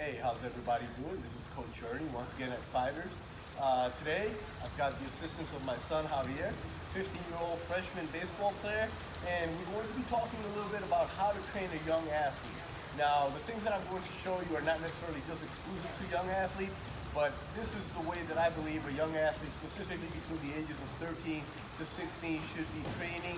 Hey, how's everybody doing? This is Coach Ernie, once again at Fighters. Today, I've got the assistance of my son Javier, 15-year-old freshman baseball player, and we're going to be talking a little bit about how to train a young athlete. Now, the things that I'm going to show you are not necessarily just exclusive to young athletes, but this is the way that I believe a young athlete, specifically between the ages of 13 to 16, should be training,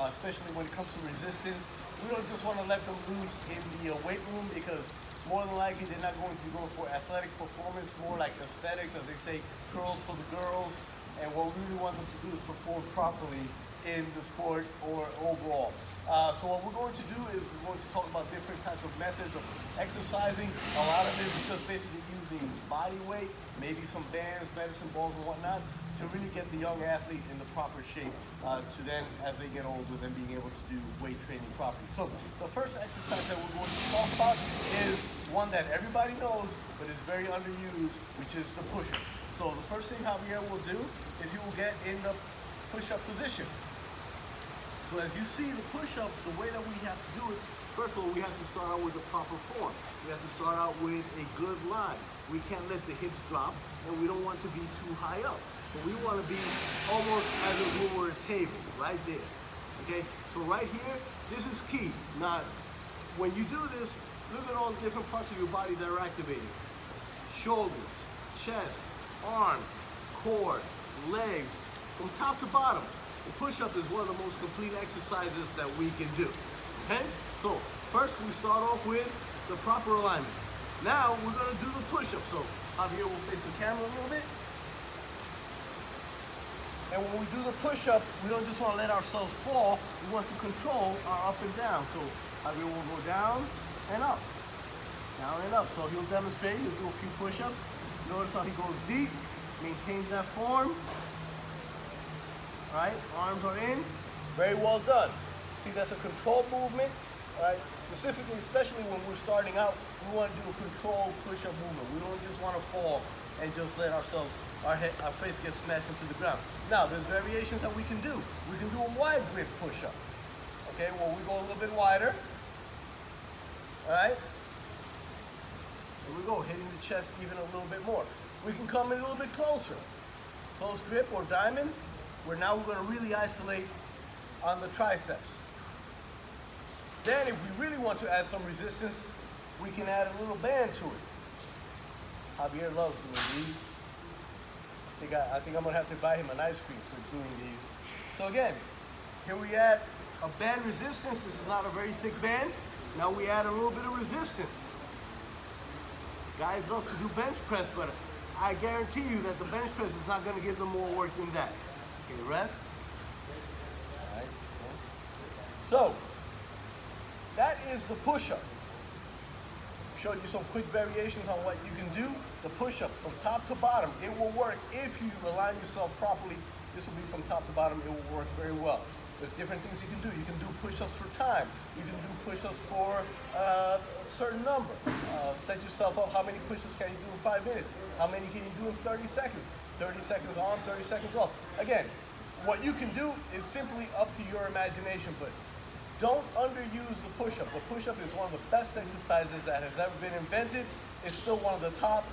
especially when it comes to resistance. We don't just want to let them loose in the weight room, because more than likely they're not going to be going for athletic performance, more like aesthetics, as they say, curls for the girls. And what we really want them to do is perform properly in the sport or overall. So what we're going to do is we're going to talk about different types of methods of exercising. A lot of it is just basically using body weight, maybe some bands, medicine balls and whatnot, to really get the young athlete in the proper shape to then, as they get older, then being able to do weight training properly. So the first exercise that we're going to talk about is one that everybody knows, but is very underused, which is the push-up. So the first thing Javier will do is he will get in the push-up position. So as you see the push-up, the way that we have to do it, first of all, we have to start out with the proper form. We have to start out with a good line. We can't let the hips drop, and we don't want to be too high up. So we want to be almost as if we were a table, right there. Okay, so right here, this is key. Now, when you do this, look at all the different parts of your body that are activated. Shoulders, chest, arms, core, legs, from top to bottom. The push-up is one of the most complete exercises that we can do. Okay, so first we start off with the proper alignment. Now we're going to do the push-up. So Javier will face the camera a little bit. And when we do the push-up, we don't just want to let ourselves fall. We want to control our up and down. So Javier will go down and up. Down and up. So he'll demonstrate. He'll do a few push-ups. Notice how he goes deep, maintains that form. All right, arms are in. Very well done. See, that's a controlled movement. All right, specifically, especially when we're starting out, we want to do a controlled push-up movement. We don't just want to fall and just let ourselves, our face get smashed into the ground. Now, there's variations that we can do. We can do a wide grip push-up. Okay, well, we go a little bit wider. All right. Here we go, hitting the chest even a little bit more. We can come in a little bit closer. Close grip or diamond, where now we're going to really isolate on the triceps. Then if we really want to add some resistance, we can add a little band to it. Javier loves doing these. I think I'm going to have to buy him an ice cream for doing these. So again, here we add a band resistance. This is not a very thick band. Now we add a little bit of resistance. Guys love to do bench press, but I guarantee you that the bench press is not going to give them more work than that. Okay, rest. All right. So, that is the push-up. Showed you some quick variations on what you can do. The push-up from top to bottom, it will work if you align yourself properly. This will be from top to bottom, it will work very well. There's different things you can do. You can do push-ups for time. You can do push-ups for a certain number. Set yourself up, how many push-ups can you do in 5 minutes? How many can you do in 30 seconds? 30 seconds on, 30 seconds off. Again, what you can do is simply up to your imagination, but don't underuse the push-up. The push-up is one of the best exercises that has ever been invented. It's still one of the top.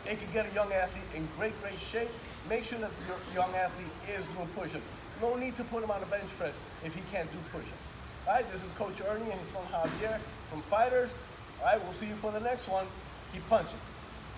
It can get a young athlete in great shape. Make sure that your young athlete is doing push-ups. No need to put him on a bench press if he can't do push-ups. All right, this is Coach Ernie and his son Javier from Fighters. All right, we'll see you for the next one. Keep punching.